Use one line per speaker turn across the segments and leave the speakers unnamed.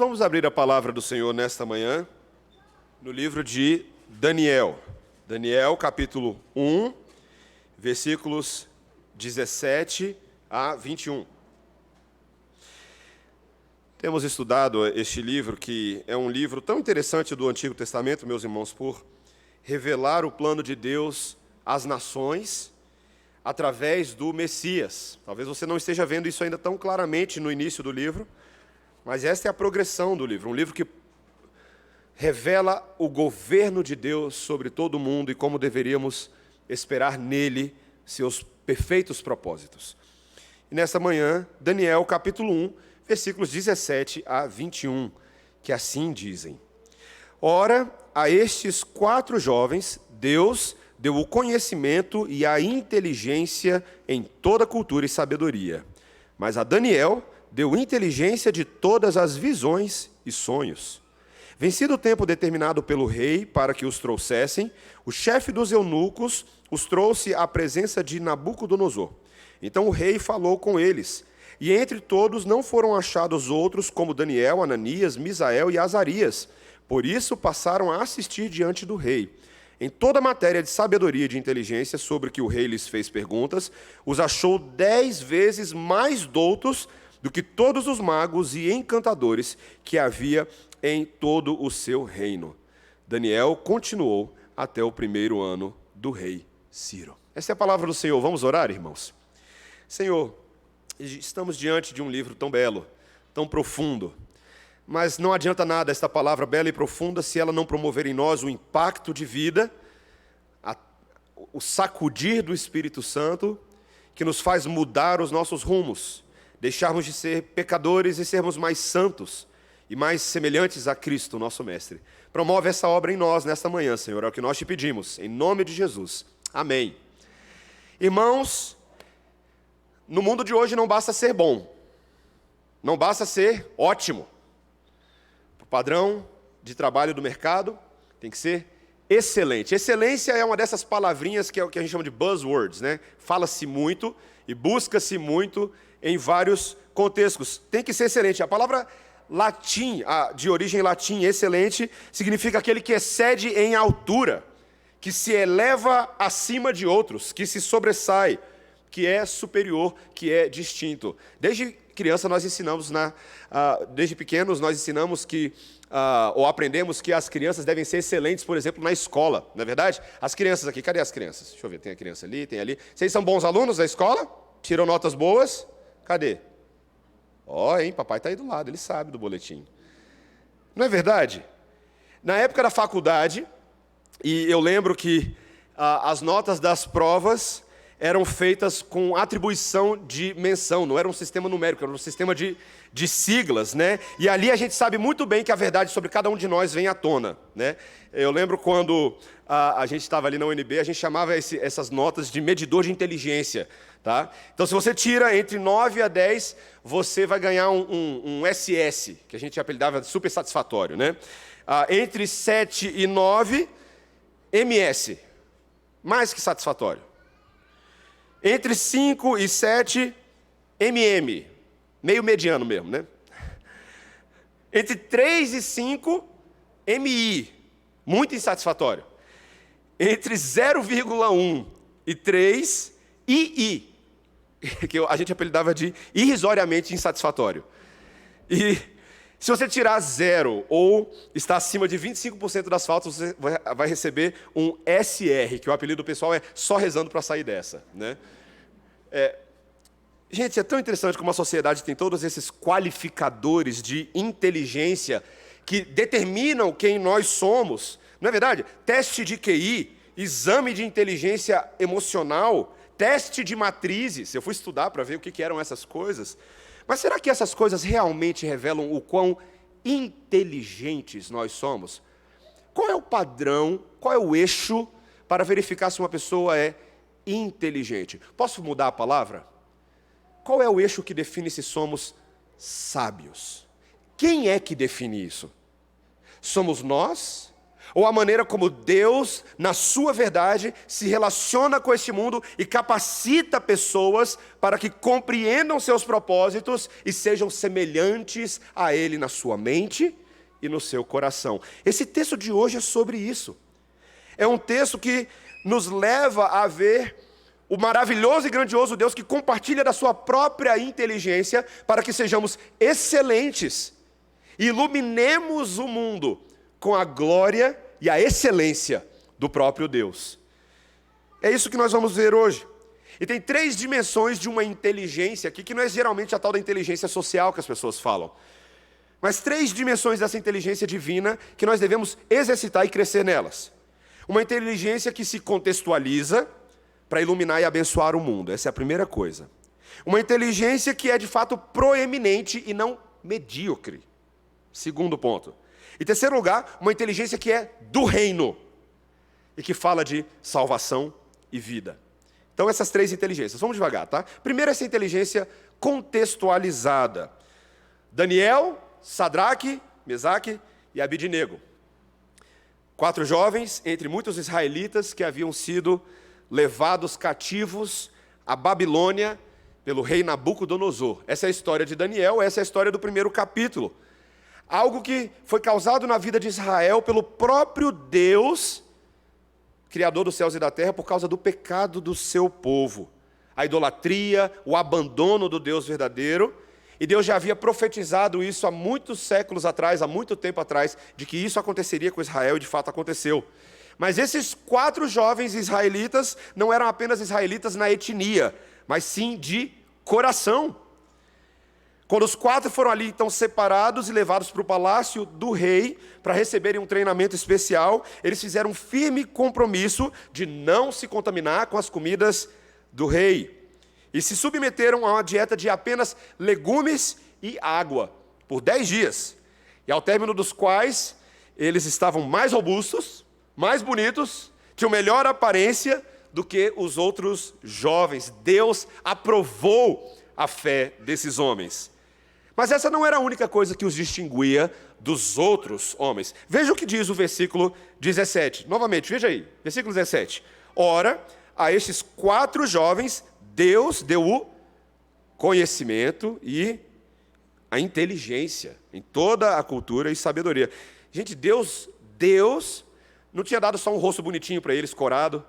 vamos abrir a palavra do Senhor nesta manhã, no livro de Daniel. Daniel, capítulo 1, versículos 17 a 21. Temos estudado este livro, que é um livro tão interessante do Antigo Testamento, meus irmãos, por revelar o plano de Deus às nações através do Messias. Talvez você não esteja vendo isso ainda tão claramente no início do livro, mas esta é a progressão do livro. Um livro que revela o governo de Deus sobre todo o mundo e como deveríamos esperar nele seus perfeitos propósitos. E nesta manhã, Daniel, capítulo 1, versículos 17 a 21, que assim dizem: Ora, a estes 4 jovens, Deus deu o conhecimento e a inteligência em toda cultura e sabedoria. Mas a Daniel deu inteligência de todas as visões e sonhos. Vencido o tempo determinado pelo rei para que os trouxessem, o chefe dos eunucos os trouxe à presença de Nabucodonosor. Então o rei falou com eles, e entre todos não foram achados outros como Daniel, Ananias, Misael e Azarias. Por isso passaram a assistir diante do rei. Em toda a matéria de sabedoria e de inteligência sobre que o rei lhes fez perguntas, os achou 10 vezes mais doutos do que todos os magos e encantadores que havia em todo o seu reino. Daniel continuou até o 1º ano do rei Ciro. Essa é a palavra do Senhor. Vamos orar, irmãos? Senhor, estamos diante de um livro tão belo, tão profundo, mas não adianta nada esta palavra bela e profunda se ela não promover em nós o impacto de vida, o sacudir do Espírito Santo, que nos faz mudar os nossos rumos, deixarmos de ser pecadores e sermos mais santos e mais semelhantes a Cristo, nosso Mestre. Promove essa obra em nós nesta manhã, Senhor, é o que nós te pedimos, em nome de Jesus. Amém. Irmãos, no mundo de hoje não basta ser bom, não basta ser ótimo. O padrão de trabalho do mercado tem que ser excelente. Excelência é uma dessas palavrinhas que é o que a gente chama de buzzwords, né? Fala-se muito e busca-se muito em vários contextos. Tem que ser excelente. A palavra latim, de origem latim, excelente, significa aquele que excede em altura, que se eleva acima de outros, que se sobressai, que é superior, que é distinto. Desde criança nós ensinamos, desde pequenos nós ensinamos que, ou aprendemos que as crianças devem ser excelentes, por exemplo, na escola, não é verdade? As crianças aqui, cadê as crianças? Deixa eu ver, tem a criança ali, tem ali. Vocês são bons alunos da escola? Tiram notas boas? Cadê? Hein, papai está aí do lado, ele sabe do boletim. Não é verdade? Na época da faculdade, e eu lembro que as notas das provas eram feitas com atribuição de menção, não era um sistema numérico, era um sistema de siglas, né? E ali a gente sabe muito bem que a verdade sobre cada um de nós vem à tona, né? Eu lembro quando a gente estava ali na UNB, a gente chamava essas notas de medidor de inteligência, tá? Então, se você tira entre 9 a 10, você vai ganhar um SS, que a gente apelidava de super satisfatório, né? Entre 7 e 9, MS, mais que satisfatório. Entre 5 e 7, MM, meio mediano mesmo, né? Entre 3 e 5, MI, muito insatisfatório. Entre 0,1 e 3, II, que a gente apelidava de irrisoriamente insatisfatório. E se você tirar 0 ou está acima de 25% das faltas, você vai receber um SR, que o apelido do pessoal é só rezando para sair dessa, né? Gente, é tão interessante como a sociedade tem todos esses qualificadores de inteligência que determinam quem nós somos. Não é verdade? Teste de QI, exame de inteligência emocional, teste de matrizes. Eu fui estudar para ver o que eram essas coisas. Mas será que essas coisas realmente revelam o quão inteligentes nós somos? Qual é o padrão, qual é o eixo para verificar se uma pessoa é inteligente? Posso mudar a palavra? Qual é o eixo que define se somos sábios? Quem é que define isso? Somos nós? ou a maneira como Deus, na sua verdade, se relaciona com este mundo e capacita pessoas para que compreendam seus propósitos e sejam semelhantes a Ele na sua mente e no seu coração. Esse texto de hoje é sobre isso. É um texto que nos leva a ver o maravilhoso e grandioso Deus que compartilha da sua própria inteligência para que sejamos excelentes e iluminemos o mundo com a glória e a excelência do próprio Deus. É isso que nós vamos ver hoje. E tem 3 dimensões de uma inteligência aqui, que não é geralmente a tal da inteligência social que as pessoas falam, mas 3 dimensões dessa inteligência divina que nós devemos exercitar e crescer nelas. Uma inteligência que se contextualiza para iluminar e abençoar o mundo. Essa é a primeira coisa. Uma inteligência que é de fato proeminente e não medíocre. Segundo ponto. Em terceiro lugar, uma inteligência que é do reino e que fala de salvação e vida. Então, essas 3 inteligências. Vamos devagar, tá? Primeiro, essa inteligência contextualizada. Daniel, Sadraque, Mesaque e Abidnego. 4 jovens, entre muitos israelitas que haviam sido levados cativos à Babilônia pelo rei Nabucodonosor. Essa é a história de Daniel, essa é a história do primeiro capítulo. Algo que foi causado na vida de Israel pelo próprio Deus, Criador dos céus e da terra, por causa do pecado do seu povo. A idolatria, o abandono do Deus verdadeiro. E Deus já havia profetizado isso há muitos séculos atrás, há muito tempo atrás, de que isso aconteceria com Israel, e de fato aconteceu. Mas esses 4 jovens israelitas não eram apenas israelitas na etnia, mas sim de coração. Quando os 4 foram ali então separados e levados para o palácio do rei para receberem um treinamento especial, eles fizeram um firme compromisso de não se contaminar com as comidas do rei. E se submeteram a uma dieta de apenas legumes e água por 10 dias. E ao término dos quais eles estavam mais robustos, mais bonitos, tinham melhor aparência do que os outros jovens. Deus aprovou a fé desses homens. Mas essa não era a única coisa que os distinguia dos outros homens. Veja o que diz o versículo 17. Novamente, veja aí, versículo 17. Ora, a estes 4 jovens, Deus deu o conhecimento e a inteligência em toda a cultura e sabedoria. Gente, Deus não tinha dado só um rosto bonitinho para eles, corado,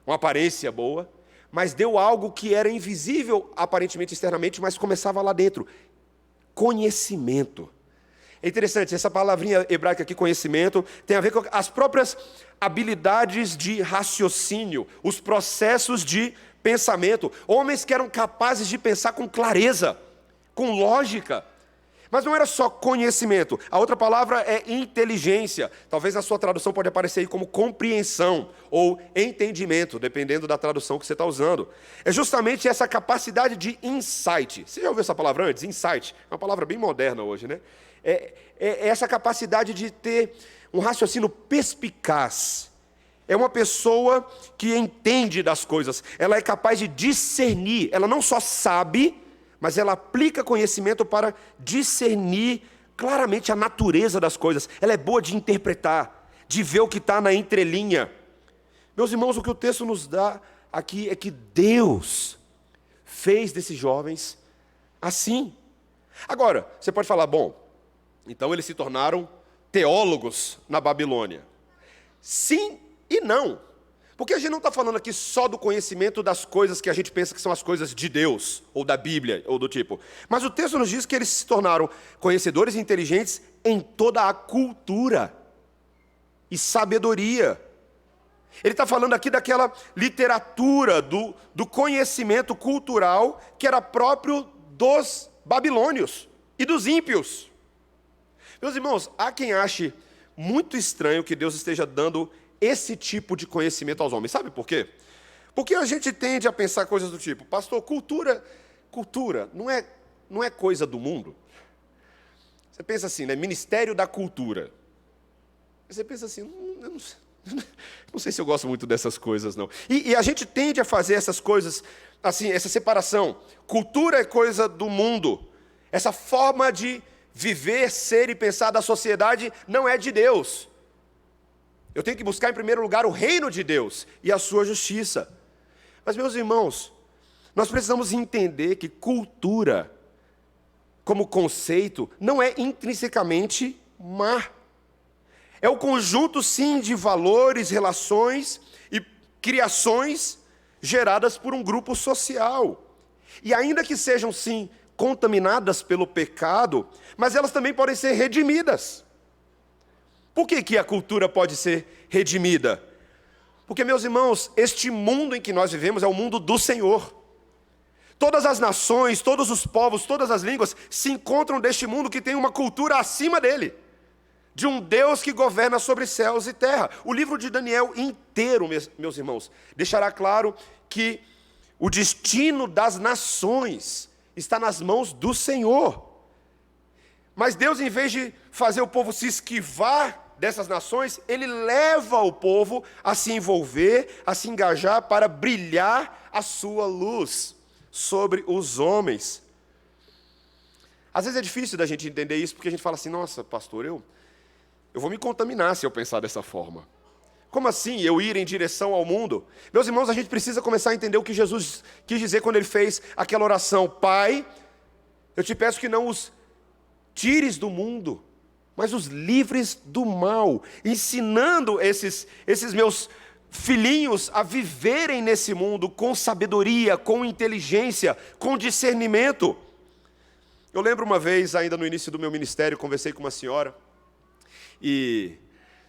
uma aparência boa, mas deu algo que era invisível aparentemente externamente, mas começava lá dentro. Conhecimento. É interessante, essa palavrinha hebraica aqui, conhecimento, tem a ver com as próprias habilidades de raciocínio, os processos de pensamento. Homens que eram capazes de pensar com clareza, com lógica. Mas não era só conhecimento. A outra palavra é inteligência. Talvez na sua tradução pode aparecer aí como compreensão ou entendimento, dependendo da tradução que você está usando. É justamente essa capacidade de insight. Você já ouviu essa palavra antes? Insight. É uma palavra bem moderna hoje, né? É essa capacidade de ter um raciocínio perspicaz. É uma pessoa que entende das coisas. Ela é capaz de discernir. Ela não só sabe, mas ela aplica conhecimento para discernir claramente a natureza das coisas. Ela é boa de interpretar, de ver o que está na entrelinha. Meus irmãos, o que o texto nos dá aqui é que Deus fez desses jovens assim. Agora, você pode falar, bom, então eles se tornaram teólogos na Babilônia. Sim e não. Porque a gente não está falando aqui só do conhecimento das coisas que a gente pensa que são as coisas de Deus, ou da Bíblia, ou do tipo. Mas o texto nos diz que eles se tornaram conhecedores e inteligentes em toda a cultura e sabedoria. Ele está falando aqui daquela literatura, do conhecimento cultural que era próprio dos babilônios e dos ímpios. Meus irmãos, há quem ache muito estranho que Deus esteja dando esse tipo de conhecimento aos homens. Sabe por quê? Porque a gente tende a pensar coisas do tipo, pastor, cultura não é coisa do mundo. Você pensa assim, né? Ministério da Cultura. Você pensa assim, não sei se eu gosto muito dessas coisas, não. E a gente tende a fazer essas coisas, assim, essa separação. Cultura é coisa do mundo. Essa forma de viver, ser e pensar da sociedade não é de Deus. Eu tenho que buscar em primeiro lugar o reino de Deus e a sua justiça. Mas, meus irmãos, nós precisamos entender que cultura, como conceito, não é intrinsecamente má. É o conjunto, sim, de valores, relações e criações geradas por um grupo social. E ainda que sejam, sim, contaminadas pelo pecado, mas elas também podem ser redimidas. Por que a cultura pode ser redimida? Porque, meus irmãos, este mundo em que nós vivemos é o mundo do Senhor. Todas as nações, todos os povos, todas as línguas se encontram neste mundo que tem uma cultura acima dele, de um Deus que governa sobre céus e terra. O livro de Daniel inteiro, meus irmãos, deixará claro que o destino das nações está nas mãos do Senhor. Mas Deus, em vez de fazer o povo se esquivar dessas nações, Ele leva o povo a se envolver, a se engajar para brilhar a sua luz sobre os homens. Às vezes é difícil da gente entender isso, porque a gente fala assim, nossa, pastor, eu vou me contaminar se eu pensar dessa forma. Como assim eu ir em direção ao mundo? Meus irmãos, a gente precisa começar a entender o que Jesus quis dizer quando Ele fez aquela oração. Pai, eu te peço que não os tires do mundo, mas os livres do mal, ensinando esses meus filhinhos a viverem nesse mundo com sabedoria, com inteligência, com discernimento. Eu lembro uma vez, ainda no início do meu ministério, conversei com uma senhora, e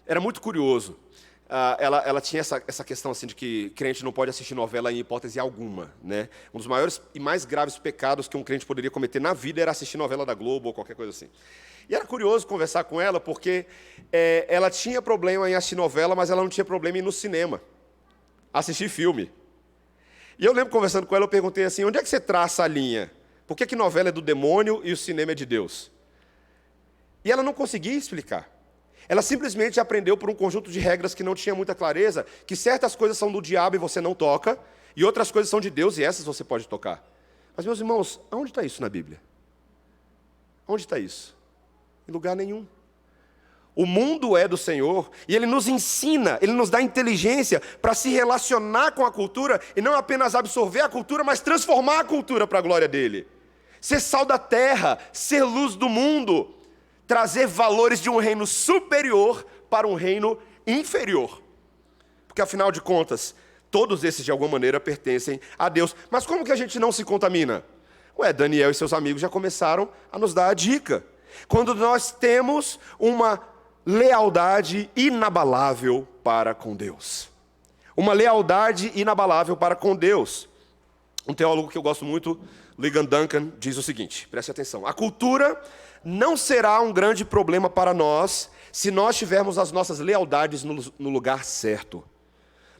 era muito curioso. Ela tinha essa questão assim, de que crente não pode assistir novela em hipótese alguma, né? Um dos maiores e mais graves pecados que um crente poderia cometer na vida era assistir novela da Globo ou qualquer coisa assim. E era curioso conversar com ela, porque ela tinha problema em assistir novela, mas ela não tinha problema em ir no cinema, assistir filme. E eu lembro, conversando com ela, eu perguntei assim, onde é que você traça a linha? Por que novela é do demônio e o cinema é de Deus? E ela não conseguia explicar. Ela simplesmente aprendeu por um conjunto de regras que não tinha muita clareza, que certas coisas são do diabo e você não toca, e outras coisas são de Deus e essas você pode tocar. Mas, meus irmãos, aonde está isso na Bíblia? Onde está isso? Em lugar nenhum. O mundo é do Senhor e Ele nos ensina, Ele nos dá inteligência para se relacionar com a cultura e não apenas absorver a cultura, mas transformar a cultura para a glória dEle. Ser sal da terra, ser luz do mundo, trazer valores de um reino superior para um reino inferior. Porque, afinal de contas, todos esses de alguma maneira pertencem a Deus. Mas como que a gente não se contamina? Daniel e seus amigos já começaram a nos dar a dica. Quando nós temos uma lealdade inabalável para com Deus. Uma lealdade inabalável para com Deus. Um teólogo que eu gosto muito, Ligon Duncan, diz o seguinte, preste atenção. A cultura não será um grande problema para nós se nós tivermos as nossas lealdades no lugar certo.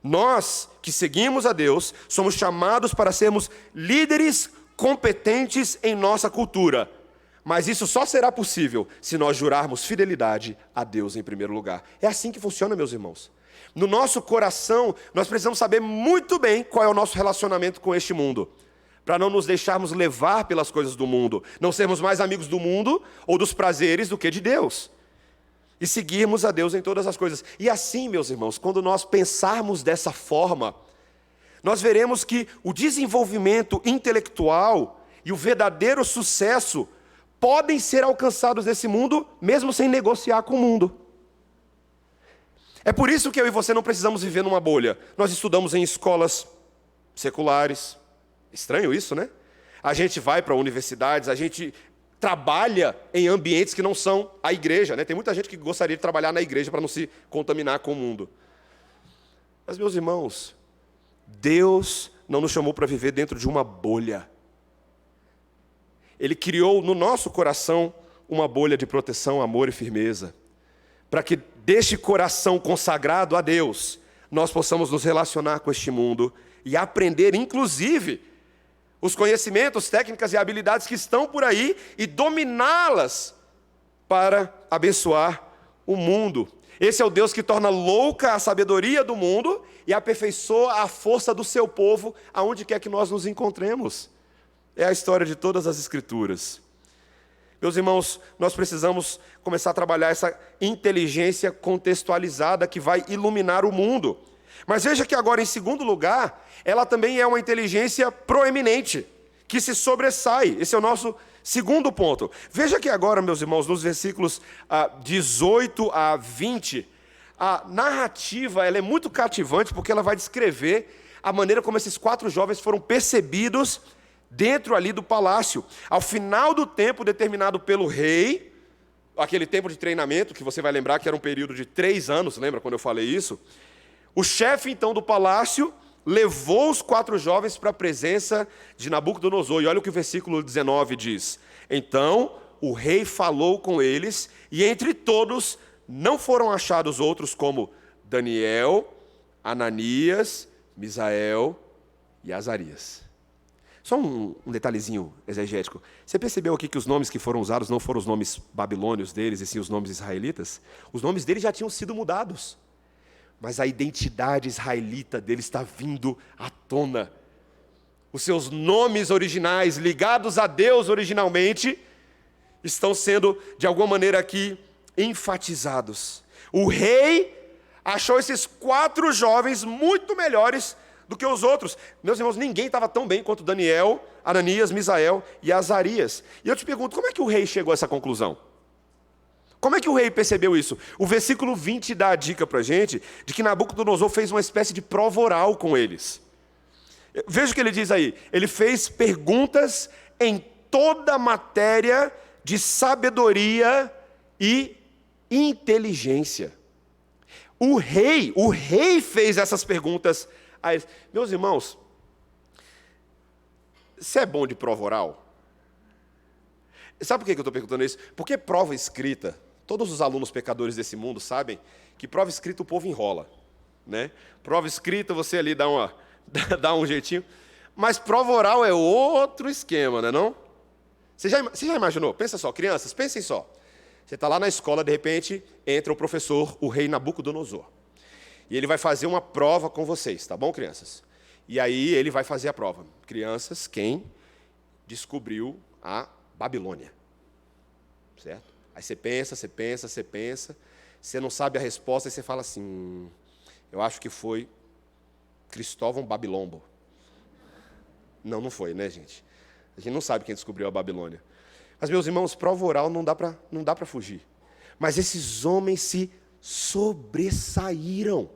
Nós, que seguimos a Deus, somos chamados para sermos líderes competentes em nossa cultura. Mas isso só será possível se nós jurarmos fidelidade a Deus em primeiro lugar. É assim que funciona, meus irmãos. No nosso coração, nós precisamos saber muito bem qual é o nosso relacionamento com este mundo, para não nos deixarmos levar pelas coisas do mundo, não sermos mais amigos do mundo ou dos prazeres do que de Deus, e seguirmos a Deus em todas as coisas. E assim, meus irmãos, quando nós pensarmos dessa forma, nós veremos que o desenvolvimento intelectual e o verdadeiro sucesso podem ser alcançados nesse mundo, mesmo sem negociar com o mundo. É por isso que eu e você não precisamos viver numa bolha. Nós estudamos em escolas seculares. Estranho isso, né? A gente vai para universidades, a gente trabalha em ambientes que não são a igreja, né? Tem muita gente que gostaria de trabalhar na igreja para não se contaminar com o mundo. Mas, meus irmãos, Deus não nos chamou para viver dentro de uma bolha. Ele criou no nosso coração uma bolha de proteção, amor e firmeza, para que deste coração consagrado a Deus, nós possamos nos relacionar com este mundo e aprender, inclusive, os conhecimentos, técnicas e habilidades que estão por aí e dominá-las para abençoar o mundo. Esse é o Deus que torna louca a sabedoria do mundo e aperfeiçoa a força do seu povo aonde quer que nós nos encontremos. É a história de todas as Escrituras. Meus irmãos, nós precisamos começar a trabalhar essa inteligência contextualizada que vai iluminar o mundo. Mas veja que agora, em segundo lugar, ela também é uma inteligência proeminente, que se sobressai. Esse é o nosso segundo ponto. Veja que agora, meus irmãos, nos versículos 18 a 20, a narrativa ela é muito cativante, porque ela vai descrever a maneira como esses 4 jovens foram percebidos dentro ali do palácio. Ao final do tempo determinado pelo rei, aquele tempo de treinamento, que você vai lembrar que era um período de 3 anos, lembra quando eu falei isso? O chefe, então, do palácio levou os 4 jovens para a presença de Nabucodonosor. E olha o que o versículo 19 diz. Então, o rei falou com eles, e entre todos não foram achados outros como Daniel, Ananias, Misael e Azarias. Só um detalhezinho exegético. Você percebeu aqui que os nomes que foram usados não foram os nomes babilônios deles, e sim os nomes israelitas? Os nomes deles já tinham sido mudados. Mas a identidade israelita deles está vindo à tona. Os seus nomes originais, ligados a Deus originalmente, estão sendo, de alguma maneira aqui, enfatizados. O rei achou esses 4 jovens muito melhores do que os outros. Meus irmãos, ninguém estava tão bem quanto Daniel, Ananias, Misael e Azarias. E eu te pergunto, como é que o rei chegou a essa conclusão? Como é que o rei percebeu isso? O versículo 20 dá a dica para a gente de que Nabucodonosor fez uma espécie de prova oral com eles. Veja o que ele diz aí. Ele fez perguntas em toda matéria de sabedoria e inteligência. O rei fez essas perguntas a eles. Meus irmãos, você é bom de prova oral? Sabe por que eu estou perguntando isso? Porque prova escrita, todos os alunos pecadores desse mundo sabem que prova escrita o povo enrola, né? Prova escrita você ali dá um jeitinho, mas prova oral é outro esquema, né não? Você já imaginou? Pensa só, crianças, pensem só. Você está lá na escola, de repente, entra o professor, o rei Nabucodonosor. E ele vai fazer uma prova com vocês, tá bom, crianças? E aí ele vai fazer a prova. Crianças, quem descobriu a Babilônia? Certo? Aí você pensa, você não sabe a resposta, e você fala assim, eu acho que foi Cristóvão Babilombo. Não foi, né, gente? A gente não sabe quem descobriu a Babilônia. Mas, meus irmãos, prova oral não dá para fugir. Mas esses homens se sobressaíram.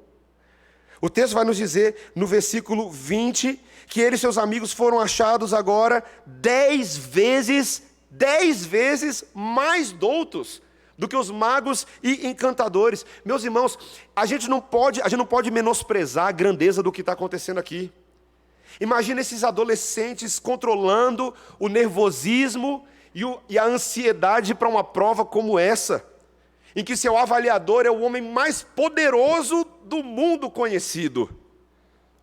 O texto vai nos dizer, no versículo 20, que ele e seus amigos foram achados agora 10 vezes mais doutos do que os magos e encantadores. Meus irmãos, a gente não pode menosprezar a grandeza do que está acontecendo aqui. Imagina esses adolescentes controlando o nervosismo e a ansiedade para uma prova como essa, em que seu avaliador é o homem mais poderoso do mundo conhecido.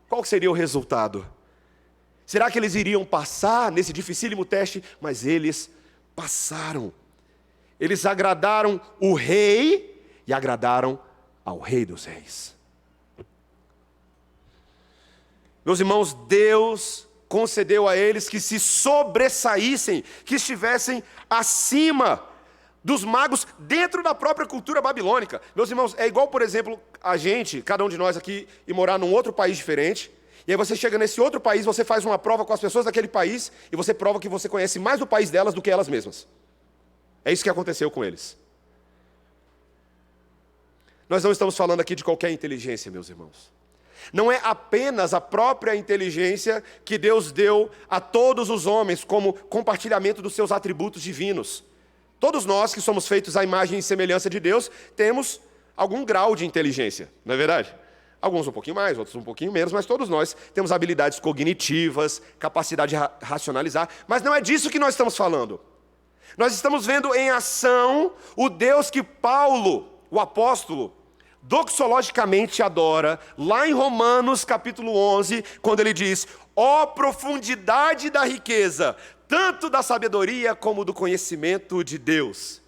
Qual seria o resultado? Será que eles iriam passar nesse dificílimo teste? Mas eles passaram. Eles agradaram o rei e agradaram ao Rei dos Reis. Meus irmãos, Deus concedeu a eles que se sobressaíssem, que estivessem acima dos magos dentro da própria cultura babilônica. Meus irmãos, é igual, por exemplo, a gente, cada um de nós aqui, ir morar num outro país diferente, e aí você chega nesse outro país, você faz uma prova com as pessoas daquele país, e você prova que você conhece mais o país delas do que elas mesmas. É isso que aconteceu com eles. Nós não estamos falando aqui de qualquer inteligência, meus irmãos. Não é apenas a própria inteligência que Deus deu a todos os homens como compartilhamento dos seus atributos divinos. Todos nós que somos feitos à imagem e semelhança de Deus, temos algum grau de inteligência, não é verdade? Alguns um pouquinho mais, outros um pouquinho menos, mas todos nós temos habilidades cognitivas, capacidade de racionalizar, mas não é disso que nós estamos falando. Nós estamos vendo em ação o Deus que Paulo, o apóstolo, doxologicamente adora, lá em Romanos capítulo 11, quando ele diz, ó profundidade da riqueza, tanto da sabedoria como do conhecimento de Deus.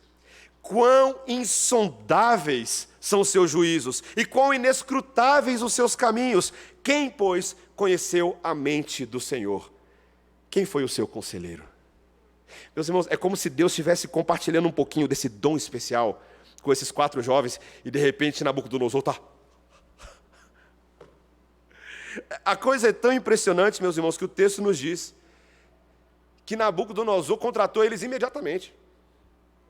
Quão insondáveis são os seus juízos, e quão inescrutáveis os seus caminhos. Quem, pois, conheceu a mente do Senhor? Quem foi o seu conselheiro? Meus irmãos, é como se Deus estivesse compartilhando um pouquinho desse dom especial com esses 4 jovens e de repente Nabucodonosor está... A coisa é tão impressionante, meus irmãos, que o texto nos diz que Nabucodonosor contratou eles imediatamente.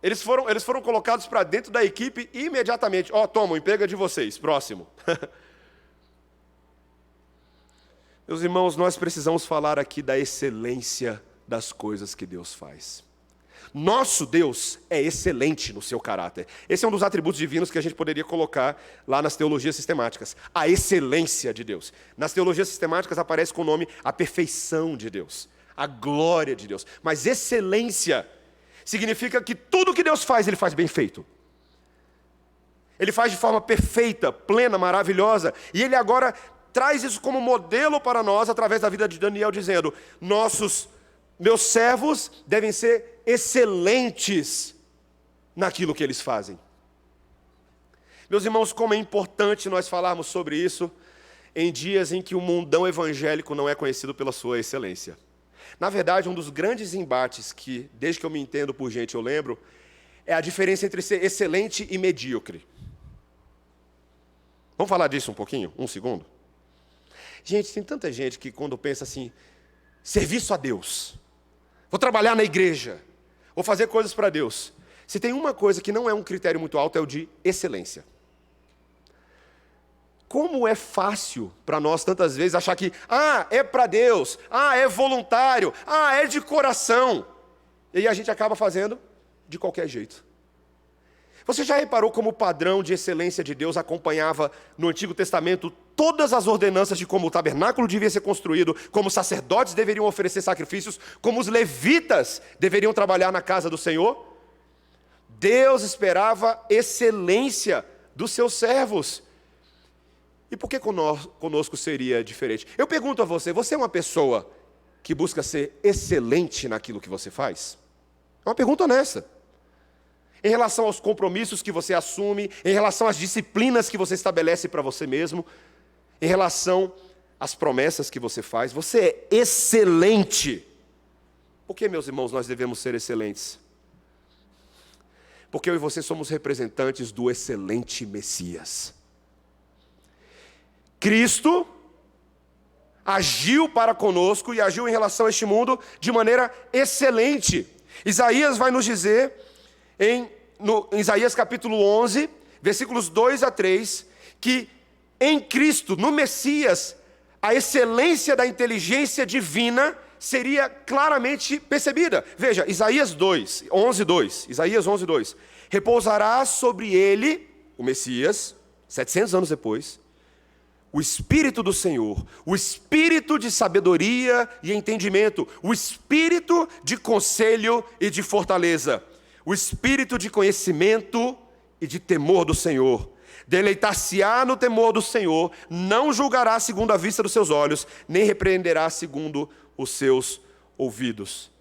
Eles foram colocados para dentro da equipe imediatamente. Toma, o emprego é de vocês, próximo. Meus irmãos, nós precisamos falar aqui da excelência das coisas que Deus faz. Nosso Deus é excelente no seu caráter. Esse é um dos atributos divinos que a gente poderia colocar lá nas teologias sistemáticas. A excelência de Deus. Nas teologias sistemáticas aparece com o nome a perfeição de Deus, a glória de Deus. Mas excelência significa que tudo que Deus faz, Ele faz bem feito. Ele faz de forma perfeita, plena, maravilhosa. E Ele agora traz isso como modelo para nós, através da vida de Daniel, dizendo: meus servos devem ser excelentes naquilo que eles fazem. Meus irmãos, como é importante nós falarmos sobre isso em dias em que o mundão evangélico não é conhecido pela sua excelência. Na verdade, um dos grandes embates que, desde que eu me entendo por gente, eu lembro, é a diferença entre ser excelente e medíocre. Vamos falar disso um pouquinho? Um segundo? Gente, tem tanta gente que quando pensa assim, serviço a Deus, vou trabalhar na igreja, vou fazer coisas para Deus. Se tem uma coisa que não é um critério muito alto, é o de excelência. Como é fácil para nós, tantas vezes, achar que, é para Deus, é voluntário, é de coração. E aí a gente acaba fazendo de qualquer jeito. Você já reparou como o padrão de excelência de Deus acompanhava no Antigo Testamento todas as ordenanças de como o tabernáculo devia ser construído, como os sacerdotes deveriam oferecer sacrifícios, como os levitas deveriam trabalhar na casa do Senhor? Deus esperava excelência dos seus servos. E por que conosco seria diferente? Eu pergunto a você, você é uma pessoa que busca ser excelente naquilo que você faz? É uma pergunta honesta. Em relação aos compromissos que você assume, em relação às disciplinas que você estabelece para você mesmo, em relação às promessas que você faz, você é excelente. Por que, meus irmãos, nós devemos ser excelentes? Porque eu e você somos representantes do excelente Messias. Cristo agiu para conosco e agiu em relação a este mundo de maneira excelente. Isaías vai nos dizer, em Isaías capítulo 11, versículos 2 a 3, que em Cristo, no Messias, a excelência da inteligência divina seria claramente percebida. Veja, Isaías 11, 2. Repousará sobre ele, o Messias, 700 anos depois, o Espírito do Senhor, o Espírito de sabedoria e entendimento, o Espírito de conselho e de fortaleza, o Espírito de conhecimento e de temor do Senhor. Deleitar-se-á no temor do Senhor, não julgará segundo a vista dos seus olhos, nem repreenderá segundo os seus ouvidos.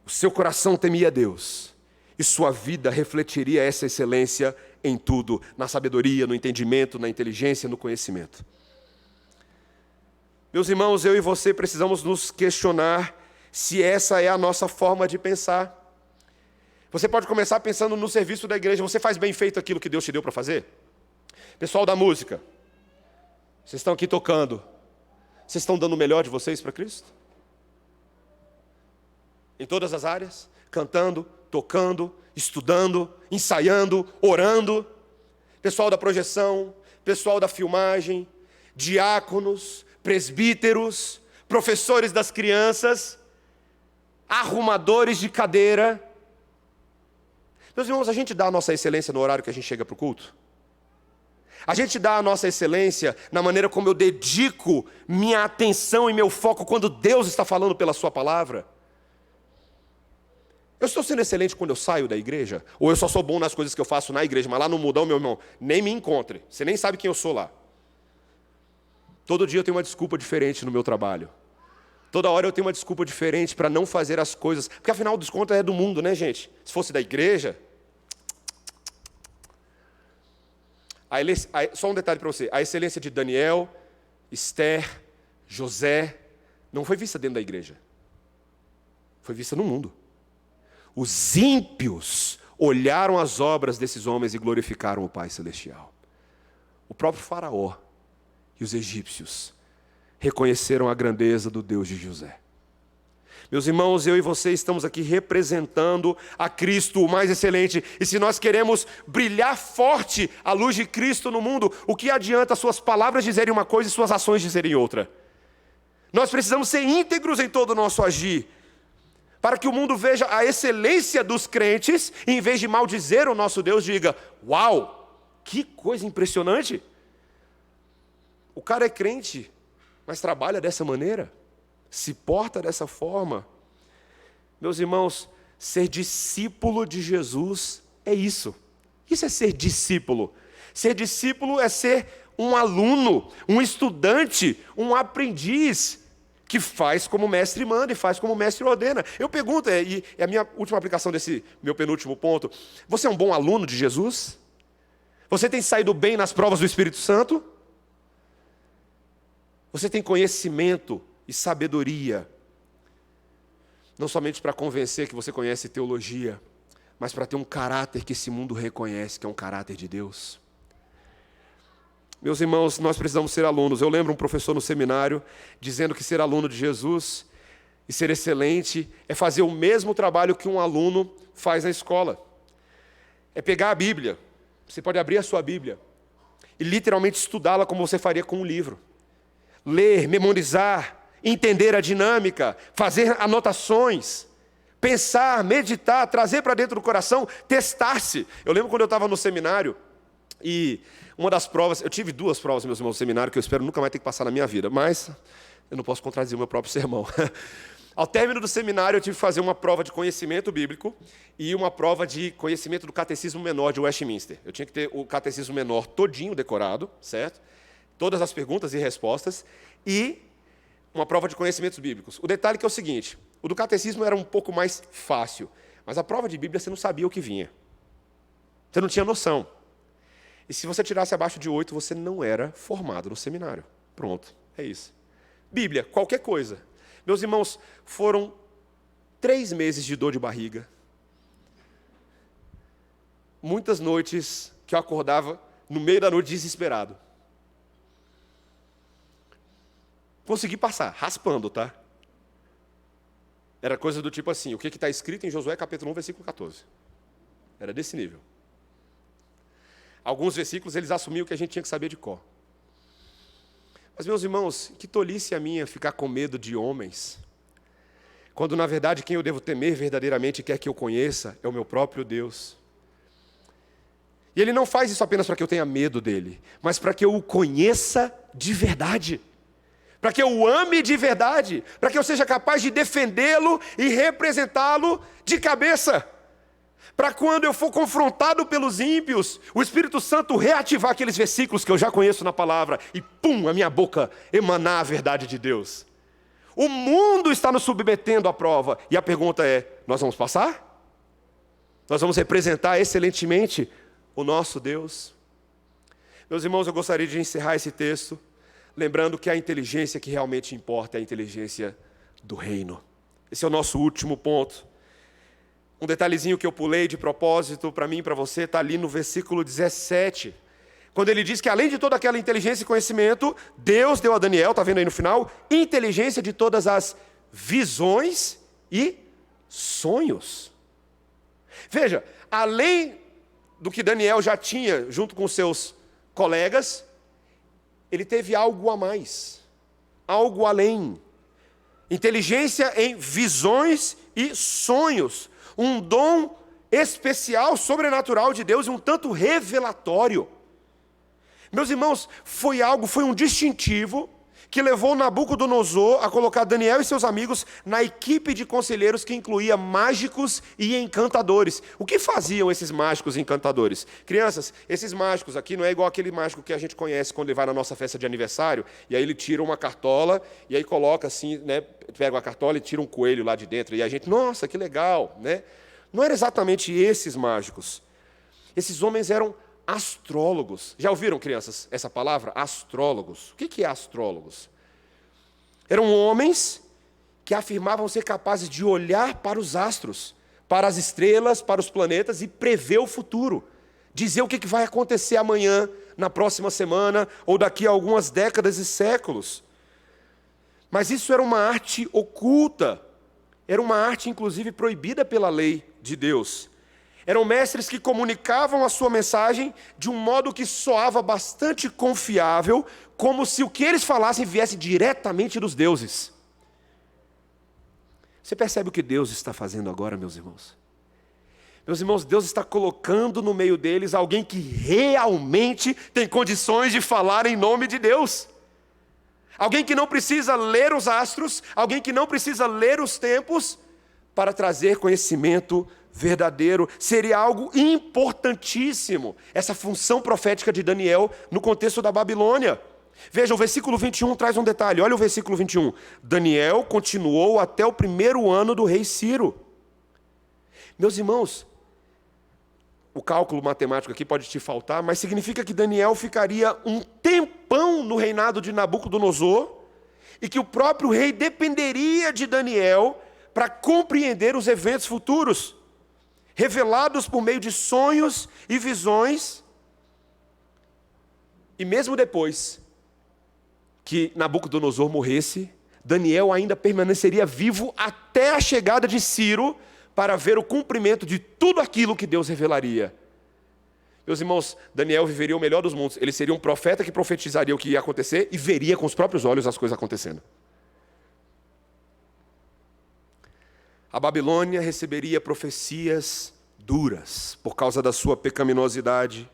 O seu coração temia Deus, e sua vida refletiria essa excelência em tudo, na sabedoria, no entendimento, na inteligência, no conhecimento. Meus irmãos, eu e você precisamos nos questionar se essa é a nossa forma de pensar. Você pode começar pensando no serviço da igreja. Você faz bem feito aquilo que Deus te deu para fazer? Pessoal da música, vocês estão aqui tocando, vocês estão dando o melhor de vocês para Cristo? Em todas as áreas, cantando, tocando, estudando, ensaiando, orando. Pessoal da projeção, pessoal da filmagem, diáconos, presbíteros, professores das crianças, arrumadores de cadeira. Meus irmãos, a gente dá a nossa excelência no horário que a gente chega para o culto? A gente dá a nossa excelência na maneira como eu dedico minha atenção e meu foco quando Deus está falando pela sua palavra? Eu estou sendo excelente quando eu saio da igreja? Ou eu só sou bom nas coisas que eu faço na igreja, mas lá no mundão, meu irmão, nem me encontre. Você nem sabe quem eu sou lá. Todo dia eu tenho uma desculpa diferente no meu trabalho. Toda hora eu tenho uma desculpa diferente para não fazer as coisas. Porque afinal dos contos é do mundo, né, gente? Se fosse da igreja... Só um detalhe para você. A excelência de Daniel, Esther, José, não foi vista dentro da igreja. Foi vista no mundo. Os ímpios olharam as obras desses homens e glorificaram o Pai Celestial. O próprio Faraó e os egípcios reconheceram a grandeza do Deus de José. Meus irmãos, eu e você estamos aqui representando a Cristo, o mais excelente. E se nós queremos brilhar forte a luz de Cristo no mundo, o que adianta suas palavras dizerem uma coisa e suas ações dizerem outra? Nós precisamos ser íntegros em todo o nosso agir, para que o mundo veja a excelência dos crentes, e em vez de maldizer o nosso Deus, diga: uau, que coisa impressionante! O cara é crente, mas trabalha dessa maneira, se porta dessa forma. Meus irmãos, ser discípulo de Jesus é isso. Isso é ser discípulo. Ser discípulo é ser um aluno, um estudante, um aprendiz, que faz como o mestre manda e faz como o mestre ordena. Eu pergunto, e é a minha última aplicação desse meu penúltimo ponto: você é um bom aluno de Jesus? Você tem saído bem nas provas do Espírito Santo? Você tem conhecimento e sabedoria, não somente para convencer que você conhece teologia, mas para ter um caráter que esse mundo reconhece, que é um caráter de Deus? Meus irmãos, nós precisamos ser alunos. Eu lembro um professor no seminário dizendo que ser aluno de Jesus e ser excelente é fazer o mesmo trabalho que um aluno faz na escola. É pegar a Bíblia, você pode abrir a sua Bíblia e literalmente estudá-la como você faria com um livro. Ler, memorizar, entender a dinâmica, fazer anotações, pensar, meditar, trazer para dentro do coração, testar-se. Eu lembro quando eu estava no seminário, e uma das provas, eu tive 2 provas, meus irmãos, no seminário, que eu espero nunca mais ter que passar na minha vida, mas eu não posso contradizer o meu próprio sermão. Ao término do seminário, eu tive que fazer uma prova de conhecimento bíblico e uma prova de conhecimento do Catecismo Menor de Westminster. Eu tinha que ter o Catecismo Menor todinho decorado, certo? Todas as perguntas e respostas, e uma prova de conhecimentos bíblicos. O detalhe que é o seguinte: o do catecismo era um pouco mais fácil, mas a prova de Bíblia você não sabia o que vinha. Você não tinha noção. E se você tirasse abaixo de 8, você não era formado no seminário. Pronto, é isso. Bíblia, qualquer coisa. Meus irmãos, foram 3 meses de dor de barriga. Muitas noites que eu acordava no meio da noite desesperado. Consegui passar, raspando, tá? Era coisa do tipo assim: o que está escrito em Josué capítulo 1, versículo 14. Era desse nível. Alguns versículos eles assumiam que a gente tinha que saber de cor. Mas, meus irmãos, que tolice a minha ficar com medo de homens, quando na verdade quem eu devo temer verdadeiramente e quer que eu conheça é o meu próprio Deus. E Ele não faz isso apenas para que eu tenha medo dEle, mas para que eu o conheça de verdade. Para que eu o ame de verdade, para que eu seja capaz de defendê-lo e representá-lo de cabeça. Para quando eu for confrontado pelos ímpios, o Espírito Santo reativar aqueles versículos que eu já conheço na palavra e pum, a minha boca emanar a verdade de Deus. O mundo está nos submetendo à prova e a pergunta é: nós vamos passar? Nós vamos representar excelentemente o nosso Deus? Meus irmãos, eu gostaria de encerrar esse texto lembrando que a inteligência que realmente importa é a inteligência do reino. Esse é o nosso último ponto. Um detalhezinho que eu pulei de propósito para mim e para você está ali no versículo 17. Quando ele diz que além de toda aquela inteligência e conhecimento, Deus deu a Daniel, está vendo aí no final, inteligência de todas as visões e sonhos. Veja, além do que Daniel já tinha junto com seus colegas, ele teve algo a mais, algo além. Inteligência em visões e sonhos. Um dom especial, sobrenatural de Deus e um tanto revelatório. Meus irmãos, foi um distintivo que levou Nabucodonosor a colocar Daniel e seus amigos na equipe de conselheiros que incluía mágicos e encantadores. O que faziam esses mágicos e encantadores? Crianças, esses mágicos aqui não é igual aquele mágico que a gente conhece quando ele vai na nossa festa de aniversário, e aí ele tira uma cartola, e aí coloca assim, né, pega uma cartola e tira um coelho lá de dentro, e a gente, nossa, que legal, né? Não eram exatamente esses mágicos. Esses homens eram astrólogos. Já ouviram, crianças, essa palavra? Astrólogos. O que é astrólogos? Eram homens que afirmavam ser capazes de olhar para os astros, para as estrelas, para os planetas e prever o futuro. Dizer o que vai acontecer amanhã, na próxima semana, ou daqui a algumas décadas e séculos. Mas isso era uma arte oculta. Era uma arte, inclusive, proibida pela lei de Deus. Eram mestres que comunicavam a sua mensagem de um modo que soava bastante confiável, como se o que eles falassem viesse diretamente dos deuses. Você percebe o que Deus está fazendo agora, meus irmãos? Meus irmãos, Deus está colocando no meio deles alguém que realmente tem condições de falar em nome de Deus. Alguém que não precisa ler os astros, alguém que não precisa ler os tempos para trazer conhecimento verdadeiro. Seria algo importantíssimo, essa função profética de Daniel no contexto da Babilônia. Veja, o versículo 21 traz um detalhe, olha o versículo 21. Daniel continuou até o 1º ano do rei Ciro. Meus irmãos, o cálculo matemático aqui pode te faltar, mas significa que Daniel ficaria um tempão no reinado de Nabucodonosor e que o próprio rei dependeria de Daniel para compreender os eventos futuros, revelados por meio de sonhos e visões. E mesmo depois que Nabucodonosor morresse, Daniel ainda permaneceria vivo até a chegada de Ciro, para ver o cumprimento de tudo aquilo que Deus revelaria. Meus irmãos, Daniel viveria o melhor dos mundos. Ele seria um profeta que profetizaria o que ia acontecer e veria com os próprios olhos as coisas acontecendo. A Babilônia receberia profecias duras por causa da sua pecaminosidade,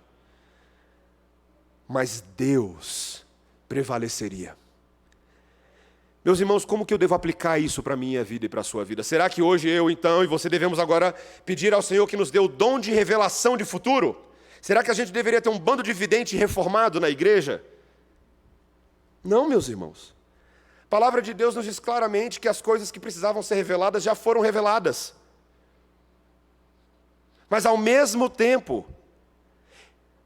mas Deus prevaleceria. Meus irmãos, como que eu devo aplicar isso para a minha vida e para a sua vida? Será que hoje eu, então, e você devemos agora pedir ao Senhor que nos dê o dom de revelação de futuro? Será que a gente deveria ter um bando de vidente reformado na igreja? Não, meus irmãos. A palavra de Deus nos diz claramente que as coisas que precisavam ser reveladas já foram reveladas. Mas ao mesmo tempo,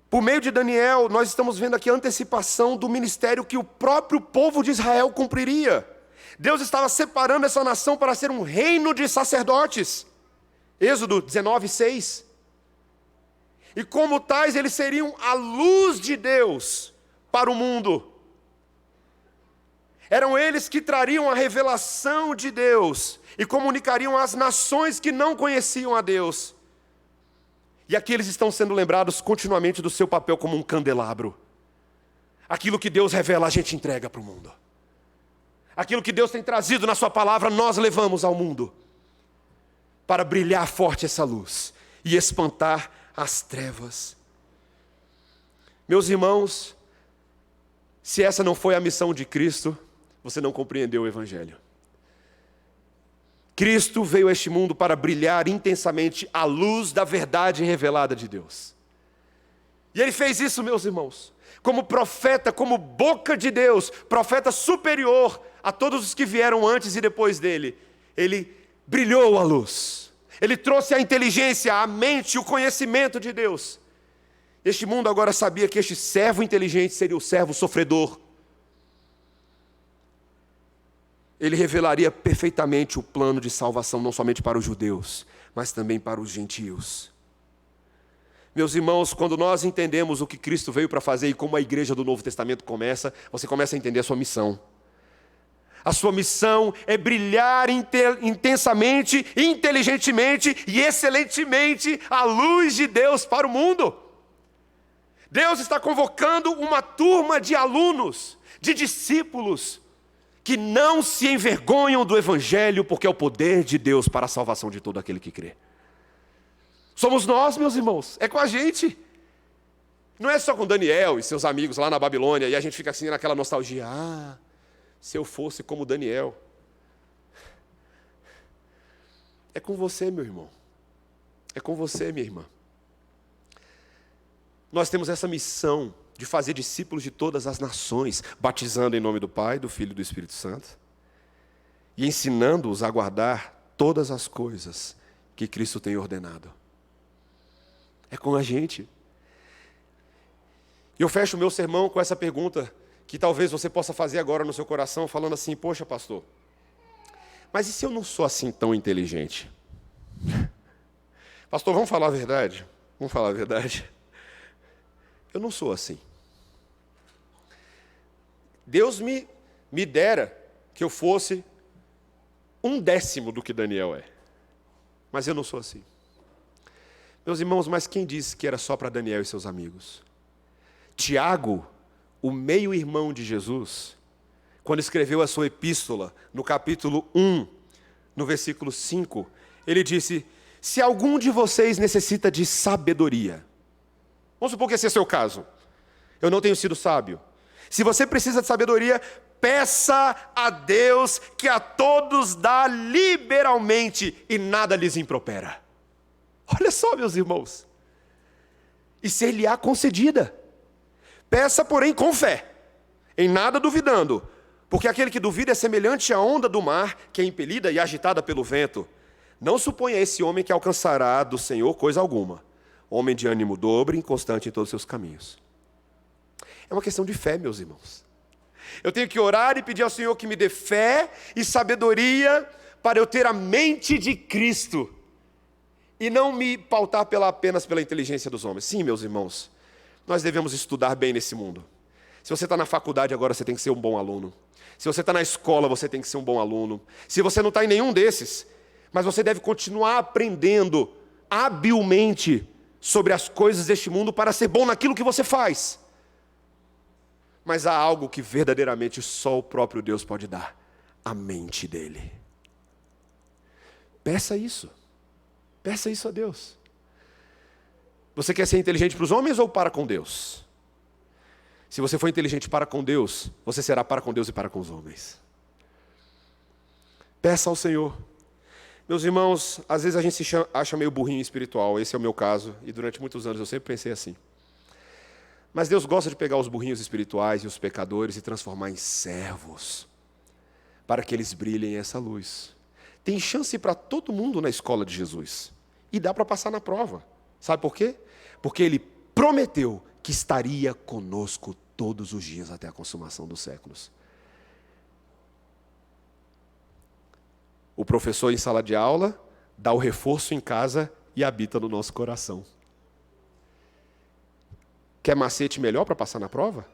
por meio de Daniel, nós estamos vendo aqui a antecipação do ministério que o próprio povo de Israel cumpriria. Deus estava separando essa nação para ser um reino de sacerdotes. Êxodo 19:6. E como tais, eles seriam a luz de Deus para o mundo. Eram eles que trariam a revelação de Deus e comunicariam às nações que não conheciam a Deus. E aqui eles estão sendo lembrados continuamente do seu papel como um candelabro. Aquilo que Deus revela, a gente entrega para o mundo. Aquilo que Deus tem trazido na sua palavra, nós levamos ao mundo. Para brilhar forte essa luz e espantar as trevas. Meus irmãos, se essa não foi a missão de Cristo, você não compreendeu o Evangelho. Cristo veio a este mundo para brilhar intensamente a luz da verdade revelada de Deus. E Ele fez isso, meus irmãos, como profeta, como boca de Deus, profeta superior a todos os que vieram antes e depois dele. Ele brilhou a luz. Ele trouxe a inteligência, a mente, o conhecimento de Deus. Este mundo agora sabia que este servo inteligente seria o servo sofredor. Ele revelaria perfeitamente o plano de salvação, não somente para os judeus, mas também para os gentios. Meus irmãos, quando nós entendemos o que Cristo veio para fazer e como a igreja do Novo Testamento começa, você começa a entender a sua missão. A sua missão é brilhar intensamente, inteligentemente e excelentemente a luz de Deus para o mundo. Deus está convocando uma turma de alunos, de discípulos, que não se envergonham do Evangelho, porque é o poder de Deus para a salvação de todo aquele que crê. Somos nós, meus irmãos, é com a gente. Não é só com Daniel e seus amigos lá na Babilônia, e a gente fica assim naquela nostalgia. Ah, se eu fosse como Daniel. É com você, meu irmão. É com você, minha irmã. Nós temos essa missão de fazer discípulos de todas as nações, batizando em nome do Pai, do Filho e do Espírito Santo, e ensinando-os a guardar todas as coisas que Cristo tem ordenado. É com a gente. E eu fecho o meu sermão com essa pergunta, que talvez você possa fazer agora no seu coração, falando assim: poxa, pastor, mas e se eu não sou assim tão inteligente? Pastor, vamos falar a verdade? Vamos falar a verdade? Eu não sou assim. Deus me dera que eu fosse 1/10 do que Daniel é. Mas eu não sou assim. Meus irmãos, mas quem disse que era só para Daniel e seus amigos? Tiago, o meio-irmão de Jesus, quando escreveu a sua epístola, no capítulo 1, no versículo 5, ele disse: se algum de vocês necessita de sabedoria, vamos supor que esse é o seu caso, eu não tenho sido sábio. Se você precisa de sabedoria, peça a Deus que a todos dá liberalmente e nada lhes impropera. Olha só, meus irmãos. E ser-lhe-á concedida. Peça, porém, com fé, em nada duvidando, porque aquele que duvida é semelhante à onda do mar, que é impelida e agitada pelo vento. Não suponha esse homem que alcançará do Senhor coisa alguma. Homem de ânimo dobre, inconstante em todos os seus caminhos. É uma questão de fé, meus irmãos. Eu tenho que orar e pedir ao Senhor que me dê fé e sabedoria para eu ter a mente de Cristo e não me pautar apenas pela inteligência dos homens. Sim, meus irmãos, nós devemos estudar bem nesse mundo. Se você está na faculdade agora, você tem que ser um bom aluno. Se você está na escola, você tem que ser um bom aluno. Se você não está em nenhum desses, mas você deve continuar aprendendo habilmente sobre as coisas deste mundo para ser bom naquilo que você faz. Mas há algo que verdadeiramente só o próprio Deus pode dar: a mente dele. Peça isso. Peça isso a Deus. Você quer ser inteligente para os homens ou para com Deus? Se você for inteligente para com Deus, você será para com Deus e para com os homens. Peça ao Senhor. Meus irmãos, às vezes a gente se acha meio burrinho espiritual. Esse é o meu caso, e durante muitos anos eu sempre pensei assim. Mas Deus gosta de pegar os burrinhos espirituais e os pecadores e transformar em servos, para que eles brilhem essa luz. Tem chance para todo mundo na escola de Jesus. E dá para passar na prova. Sabe por quê? Porque Ele prometeu que estaria conosco todos os dias até a consumação dos séculos. O professor em sala de aula dá o reforço em casa e habita no nosso coração. Quer macete melhor para passar na prova?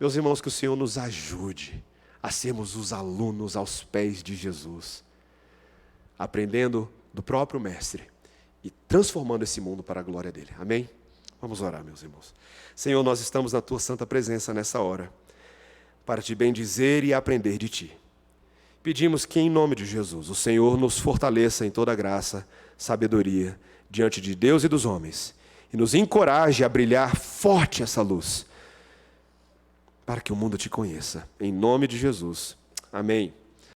Meus irmãos, que o Senhor nos ajude a sermos os alunos aos pés de Jesus, aprendendo do próprio Mestre e transformando esse mundo para a glória dele. Amém? Vamos orar, meus irmãos. Senhor, nós estamos na tua santa presença nessa hora, para te bendizer e aprender de ti. Pedimos que, em nome de Jesus, o Senhor nos fortaleça em toda graça, sabedoria, diante de Deus e dos homens, e nos encoraje a brilhar forte essa luz, para que o mundo te conheça. Em nome de Jesus. Amém.